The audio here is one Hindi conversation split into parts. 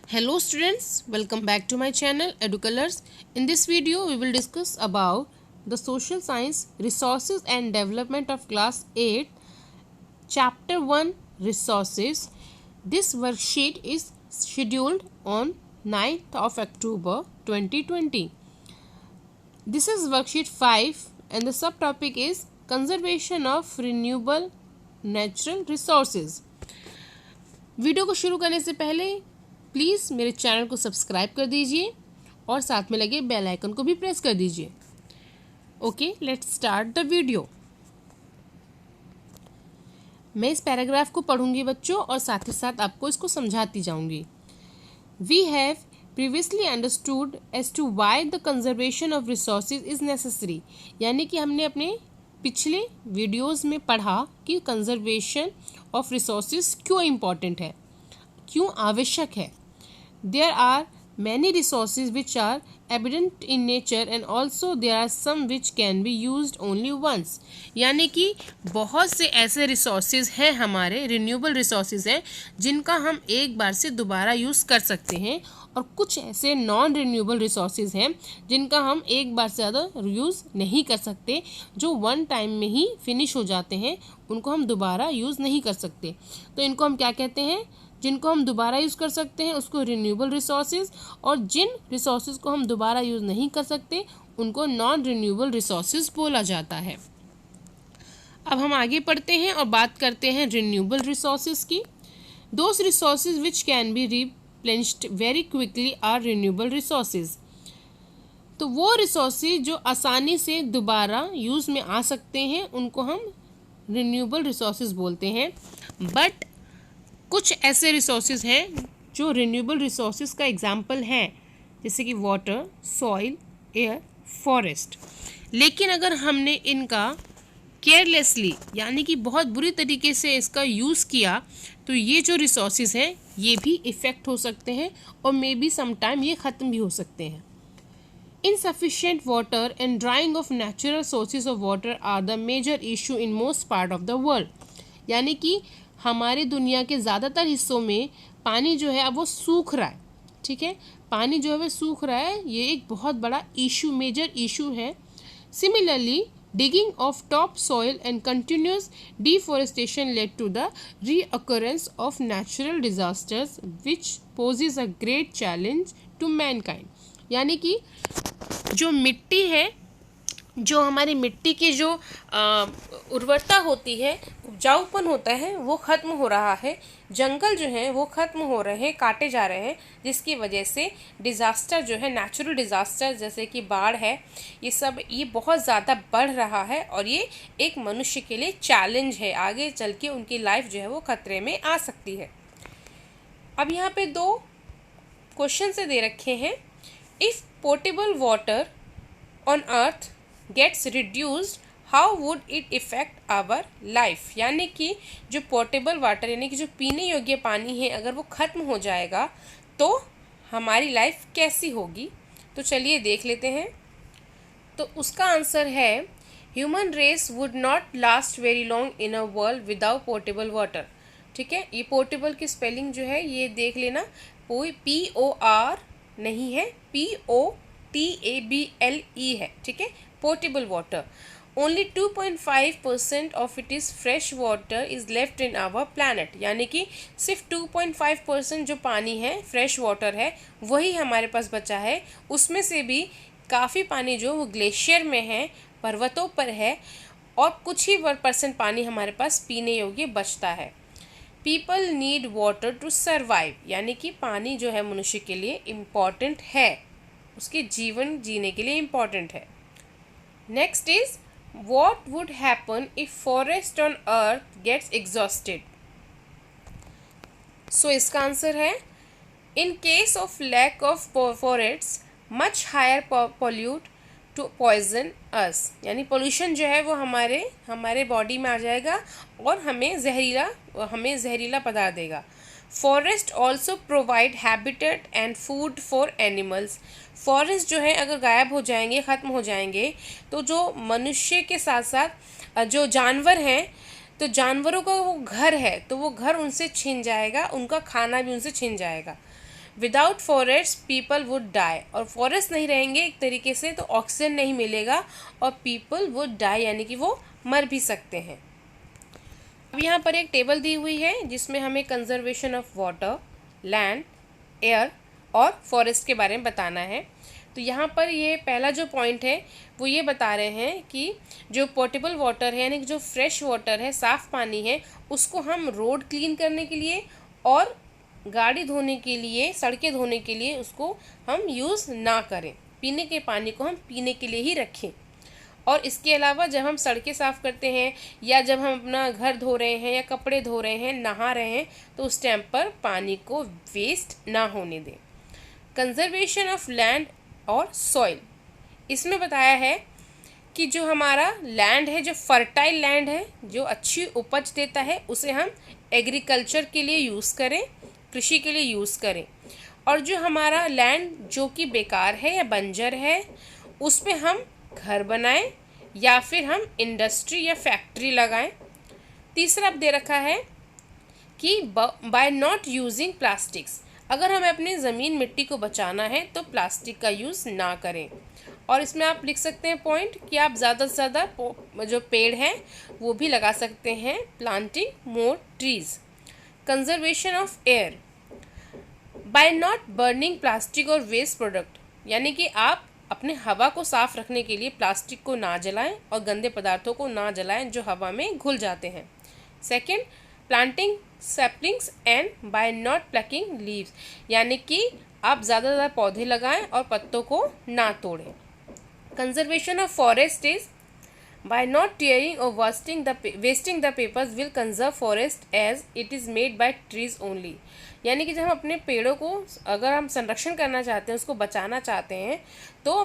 Hello students, welcome back to my channel EduColors. In this video we will discuss about the social science resources and development of class 8 chapter 1 resources. This worksheet is scheduled on 9th of October 2020. This is worksheet 5 and the subtopic is conservation of renewable natural resources. Video को शुरू करने से पहले प्लीज़ मेरे चैनल को सब्सक्राइब कर दीजिए और साथ में लगे बेल आइकन को भी प्रेस कर दीजिए. Okay, let's start the video. मैं इस पैराग्राफ को पढ़ूंगी बच्चों और साथ ही साथ आपको इसको समझाती जाऊंगी. We have previously understood as to why the conservation of resources is necessary. यानी कि हमने अपने पिछले वीडियोस में पढ़ा कि कंजर्वेशन ऑफ रिसोर्सेज क्यों इम्पॉर्टेंट है, क्यों आवश्यक है. There are many resources which are evident in nature and also there are some which can be used only once. यानी कि बहुत से ऐसे रिसोर्सेज हैं, हमारे रिन्यूएबल रिसोर्सेज हैं जिनका हम एक बार से दोबारा यूज़ कर सकते हैं, और कुछ ऐसे नॉन रिन्यूएबल रिसोर्सेज हैं जिनका हम एक बार से ज़्यादा यूज़ नहीं कर सकते, जो वन टाइम में ही फिनिश हो जाते हैं, उनको हम दोबारा यूज़ नहीं कर सकते. तो इनको हम क्या कहते हैं? जिनको हम दोबारा यूज़ कर सकते हैं उसको रिन्यूएबल रिसोर्सेज, और जिन रिसोर्सेज को हम दोबारा यूज़ नहीं कर सकते उनको नॉन रिन्यूएबल रिसोर्सेज बोला जाता है. अब हम आगे पढ़ते हैं और बात करते हैं रिन्यूएबल रिसोर्सेज की. Those resources which can B replenished very quickly are renewable resources. तो वो रिसोर्सेज जो आसानी से दोबारा यूज़ में आ सकते हैं उनको हम रिन्यूएबल रिसोर्सेज बोलते हैं. बट कुछ ऐसे रिसोर्सेज हैं जो रिन्यूएबल रिसोर्सेज का एग्जाम्पल हैं, जैसे कि वाटर, सॉइल, एयर, फॉरेस्ट. लेकिन अगर हमने इनका केयरलेसली यानी कि बहुत बुरी तरीके से इसका यूज़ किया तो ये जो रिसोर्सेज हैं ये भी इफ़ेक्ट हो सकते हैं और मे बी समटाइम ये ख़त्म भी हो सकते हैं. Insufficient water and drawing of natural sources of water are the major issue in most part of the world. यानी कि हमारे दुनिया के ज़्यादातर हिस्सों में पानी जो है अब वो सूख रहा है. ठीक है, पानी जो है वो सूख रहा है, ये एक बहुत बड़ा इशू, मेजर इशू है. Similarly digging of topsoil and continuous deforestation led to the reoccurrence of natural disasters which poses a great challenge to mankind. यानी कि जो मिट्टी है, जो हमारी मिट्टी की जो उर्वरता होती है, उपजाऊपन होता है, वो ख़त्म हो रहा है. जंगल जो है वो ख़त्म हो रहे हैं, काटे जा रहे हैं, जिसकी वजह से डिज़ास्टर जो है, नेचुरल डिज़ास्टर जैसे कि बाढ़ है, ये बहुत ज़्यादा बढ़ रहा है और ये एक मनुष्य के लिए चैलेंज है. आगे चल के उनकी लाइफ जो है वो खतरे में आ सकती है. अब यहाँ पे दो क्वेश्चन से दे रखे हैं. If portable water on earth gets reduced how would it effect our life. यानी कि जो पोर्टेबल वाटर यानी कि जो पीने योग्य पानी है, अगर वो ख़त्म हो जाएगा तो हमारी लाइफ कैसी होगी. तो चलिए देख लेते हैं. तो उसका आंसर है human race would not last very long in a world without portable water. ठीक है, ये पोर्टेबल की स्पेलिंग जो है ये देख लेना, POR नहीं है, POTABLE है. ठीक है, portable water. Only 2.5% of it is fresh water is left in our planet. यानी कि सिर्फ 2.5% जो पानी है, फ्रेश वाटर है, वही हमारे पास बचा है. उसमें से भी काफ़ी पानी जो वो ग्लेशियर में है, पर्वतों पर है, और कुछ ही % पानी हमारे पास पीने योग्य बचता है. People need water to survive. यानी कि पानी जो है मनुष्य के लिए इम्पॉर्टेंट है, उसके जीवन जीने के लिए इम्पॉर्टेंट है. Next is what would happen if forest on earth gets exhausted. So इसका आंसर है in case of lack of forests much higher pollute to poison us. यानी पोल्यूशन जो है वो हमारे बॉडी में आ जाएगा और हमें जहरीला पदार्थ देगा. Forest also provide habitat and food for animals. Forest जो है अगर गायब हो जाएंगे, ख़त्म हो जाएंगे, तो जो मनुष्य के साथ साथ जो जानवर हैं, तो जानवरों का वो घर है, तो वो घर उनसे छिन जाएगा, उनका खाना भी उनसे छिन जाएगा. Without forest people would die, और फॉरेस्ट नहीं रहेंगे एक तरीके से तो ऑक्सीजन नहीं मिलेगा और पीपल वुड डाई यानी कि वो मर भी सकते हैं। अब यहाँ पर एक टेबल दी हुई है जिसमें हमें conservation of water, land, air और फॉरेस्ट के बारे में बताना है। तो यहाँ पर ये पहला जो पॉइंट है वो ये बता रहे हैं कि जो पोर्टेबल वाटर है यानी कि जो फ्रेश वाटर है, साफ़ पानी है, उसको हम रोड क्लीन करने के लिए और गाड़ी धोने के लिए, सड़कें धोने के लिए उसको हम यूज़ ना करें। पीने के पानी को हम पीने के लिए ही रखें। और इसके अलावा जब हम सड़कें साफ़ करते हैं या जब हम अपना घर धो रहे हैं या कपड़े धो रहे हैं, नहा रहे हैं, तो उस टाइम पर पानी को वेस्ट ना होने दें। कंजर्वेशन ऑफ लैंड और सॉइल, इसमें बताया है कि जो हमारा लैंड है, जो फर्टाइल लैंड है, जो अच्छी उपज देता है, उसे हम एग्रीकल्चर के लिए यूज़ करें, कृषि के लिए यूज़ करें। और जो हमारा लैंड जो कि बेकार है या बंजर है, उस पे हम घर बनाएं या फिर हम इंडस्ट्री या फैक्ट्री लगाएं। तीसरा अब दे रखा है कि बाय नॉट यूजिंग प्लास्टिक्स, अगर हमें अपनी ज़मीन मिट्टी को बचाना है तो प्लास्टिक का यूज़ ना करें। और इसमें आप लिख सकते हैं पॉइंट कि आप ज़्यादा से ज़्यादा जो पेड़ हैं वो भी लगा सकते हैं, planting more trees. Conservation of air by not burning plastic और वेस्ट प्रोडक्ट, यानी कि आप अपने हवा को साफ रखने के लिए प्लास्टिक को ना जलाएं और गंदे पदार्थों को ना जलाएं जो हवा में घुल जाते हैं। Second, planting saplings and by not plucking leaves, यानी कि आप ज़्यादा से ज़्यादा पौधे लगाएं और पत्तों को ना तोड़ें। Conservation of forest is by not tearing और wasting the papers will conserve forest as it is made by trees only, यानी कि जब हम अपने पेड़ों को अगर हम संरक्षण करना चाहते हैं, उसको बचाना चाहते हैं, तो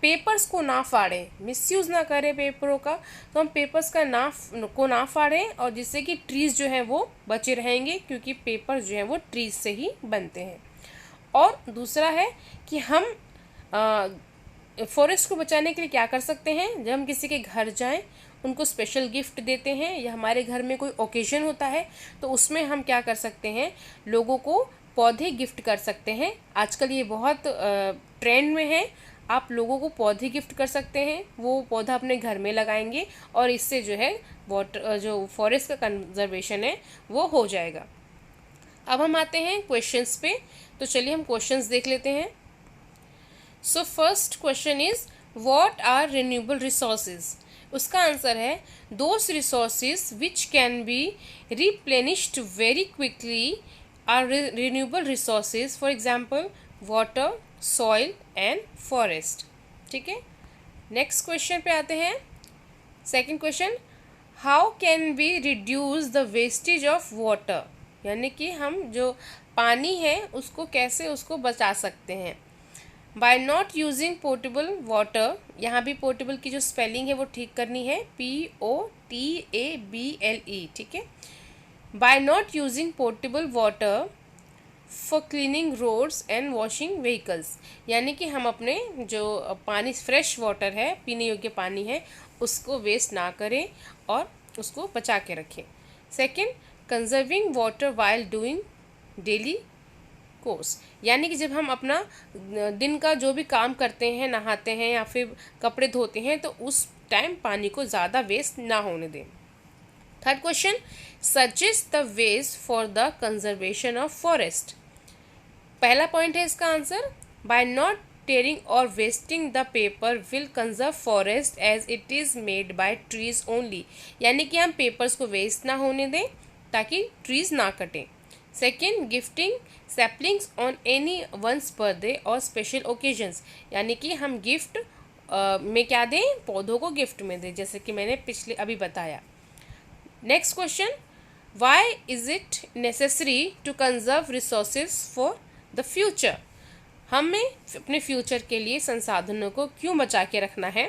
पेपर्स को ना फाड़ें, मिसयूज़ ना करें पेपरों का। तो हम पेपर्स का ना फाड़ें और जिससे कि ट्रीज़ जो हैं वो बचे रहेंगे, क्योंकि पेपर्स जो हैं वो ट्रीज़ से ही बनते हैं। और दूसरा है कि हम फॉरेस्ट को बचाने के लिए क्या कर सकते हैं, जब हम किसी के घर जाएं, उनको स्पेशल गिफ्ट देते हैं या हमारे घर में कोई ओकेजन होता है तो उसमें हम क्या कर सकते हैं, लोगों को पौधे गिफ्ट कर सकते हैं। आजकल ये बहुत ट्रेंड में है, आप लोगों को पौधे गिफ्ट कर सकते हैं, वो पौधा अपने घर में लगाएंगे और इससे जो है वाटर जो फॉरेस्ट का कंजर्वेशन है वो हो जाएगा। अब हम आते हैं क्वेश्चंस पे, तो चलिए हम क्वेश्चंस देख लेते हैं। So first question is what are renewable resources. उसका आंसर है those resources which can be replenished very quickly are renewable resources, for example water, soil and forest. ठीक है, नेक्स्ट क्वेश्चन पे आते हैं। Second question, how can we reduce the wastage of water, यानी कि हम जो पानी है उसको कैसे उसको बचा सकते हैं। By not using portable water, यहाँ भी पोर्टेबल की जो स्पेलिंग है वो ठीक करनी है, POTABLE, ठीक है। By not using portable water for cleaning roads and washing vehicles, यानी कि हम अपने जो पानी फ्रेश वाटर है, पीने योग्य पानी है, उसको वेस्ट ना करें और उसको बचा के रखें। Second, conserving water while doing daily course, यानी कि जब हम अपना दिन का जो भी काम करते हैं, नहाते हैं या फिर कपड़े धोते हैं, तो उस टाइम पानी को ज़्यादा वेस्ट ना होने दें। Third question, suggest the ways for the conservation of forest. पहला पॉइंट है इसका आंसर, बाय नॉट टेयरिंग और wasting the paper will conserve forest as it is made by trees only, यानी कि हम पेपर्स को वेस्ट ना होने दें ताकि ट्रीज ना कटें। Second, gifting saplings on any one's birthday और स्पेशल ओकेजन्स, यानी कि हम गिफ्ट में क्या दें, पौधों को गिफ्ट में दें, जैसे कि मैंने पिछले अभी बताया। Next question, why is it necessary to conserve resources for the future, हमें अपने फ्यूचर के लिए संसाधनों को क्यों बचा के रखना है।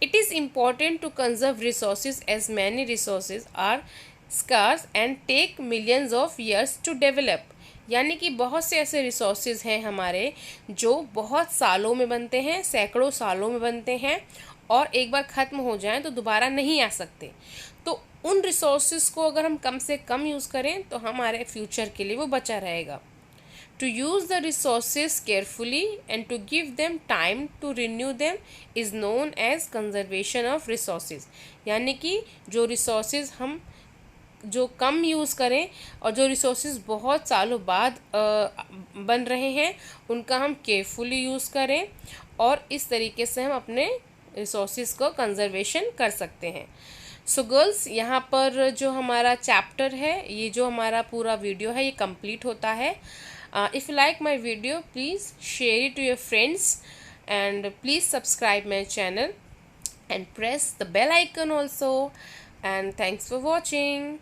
It is important to conserve resources as many resources are scarce and take millions of years to develop, यानी कि बहुत से ऐसे रिसोर्सेज हैं हमारे जो बहुत सालों में बनते हैं, सैकड़ों सालों में बनते हैं और एक बार ख़त्म हो जाएं तो दोबारा नहीं आ सकते। तो उन रिसोर्सेज को अगर हम कम से कम यूज़ करें तो हमारे फ्यूचर के लिए वो बचा रहेगा। To use the resources carefully and to give them time to renew them is known as conservation of resources. यानी कि जो resources हम जो कम यूज़ करें और जो रिसोर्सेज बहुत सालों बाद बन रहे हैं उनका हम केयरफुली यूज़ करें और इस तरीके से हम अपने रिसोर्सेज को कंजर्वेशन कर सकते हैं. सो गर्ल्स, यहाँ पर जो हमारा चैप्टर है, ये जो हमारा पूरा वीडियो है, ये कंप्लीट होता है. If you like my video, please share it to your friends and please subscribe my channel and press the bell icon also, and thanks for watching.